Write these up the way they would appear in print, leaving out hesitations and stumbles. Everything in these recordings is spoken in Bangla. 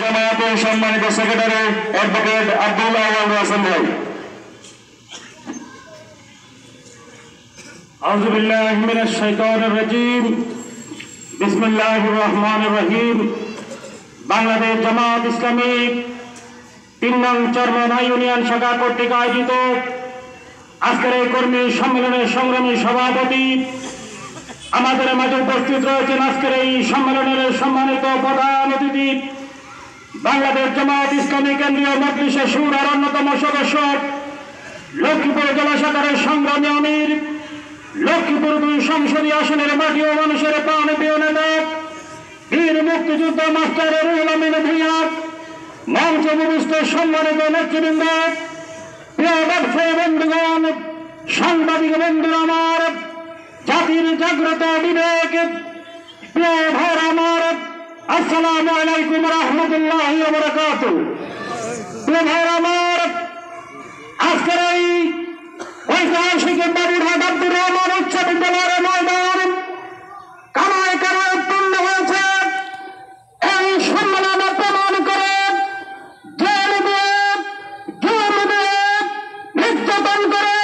জামায়াতের সম্মানিত সেক্রেটারি অ্যাডভোকেট আব্দুল আওয়াল হাসান ভাই। আউযু বিল্লাহি মিনাশ শাইতানির রাজীম। বিসমিল্লাহির রহমানির রহিম। বাংলাদেশ জামায়াত ইসলামী ৩ নং চরমনাই ইউনিয়ন শাখা কর্তৃক আয়োজিত আজকের এই কর্মী সম্মেলনের সংগ্রামী সভাপতি আমাদের মাঝে উপস্থিত রয়েছেন আজকের এই সম্মেলনের সম্মানিত প্রধান অতিথি বাংলাদেশ জামায়াত ইসলামী কেন্দ্রীয় মজলিসে শুরার অন্যতম সদস্য লক্ষ্মীপুর জেলা শাখার সংগ্রামী আমির লক্ষ্মীপুর ২ সংসদীয় আসনের মাটি ও মানুষের প্রাণপ্রিয় নেতা বীর মুক্তিযুদ্ধ মাস্টার রুহুল আমিন ভূঁইয়া, মঞ্চ উপবিষ্ট সম্মানিত নেতৃবৃন্দ, প্রিয় ব্যবসায়ী বন্ধুগণ, সাংবাদিক বন্ধুরা আমার, জাতির জাগ্রত বিবেক, প্রিয় ভাই আমার, আসসালামু আলাইকুম রহমতুল্লাহি ওয়া বারাকাতুহু। প্রিয় ভাই আমার, আজকের এই ঐতিহাসিক বাবুরহাট আব্দুর রহমান উচ্চ বিদ্যালয়ের ময়দান কানায় কানায় উৎপন্ন হয়েছে। এই সম্মেলনে প্রমাণ করে জেল দিয়ে, জুলুম দিয়ে, নির্যাতন করে,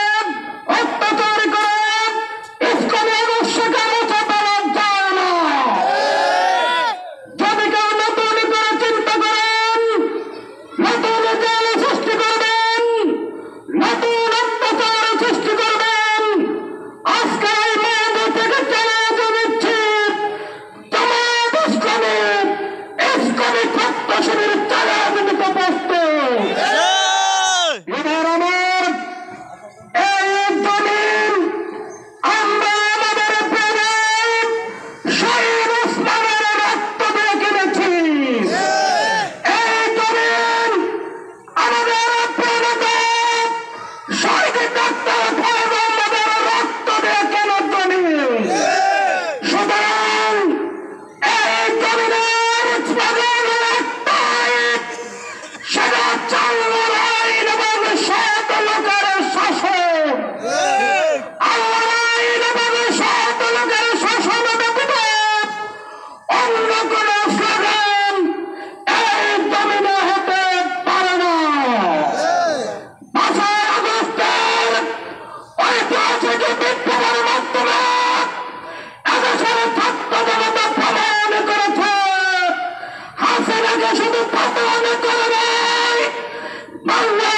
অত্যাচার করে ইসলামী আদর্শকে মুছে ফেলা যায় না। যদি কেউ নতুন করে চিন্তা করেন, নতুন জেল সৃষ্টি করবেন, নতুন অত্যাচার সৃষ্টি করবেন, আজকে এই মেয়েদের থেকে চ্যালেঞ্জ দিচ্ছি, জামায়াত ইসলামী ইসলামী ছাত্র শিবির চ্যালেঞ্জ দিতে প্রস্তুত। এবার আমার এই জমিন আমরা আমাদের প্রেমিক শহীদ ওসমানের রক্ত দিয়ে কিনেছি। এই জমিন আমাদের প্রেমিক শহীদ ডাক্তার ফয়েজ আহমদের রক্ত দিয়ে কেনা জমিন। সুতরাং এই জমিনের স্লোগানের একটাই, সেটা আল্লাহর আইন এবং সৎ লোকের শাসন। আল্লাহর আইন এবং সৎ লোকের শাসন ব্যতীত অন্য কোন স্লোগান এই জমিনে হতে পারে না। ৫ই আগস্টের ঐতিহাসিক বিপ্লবের মাধ্যমে এদেশের ছাত্র জনতা প্রমাণ করেছে, হাসিনাকে শুধু পতন করে নাই, বাংলা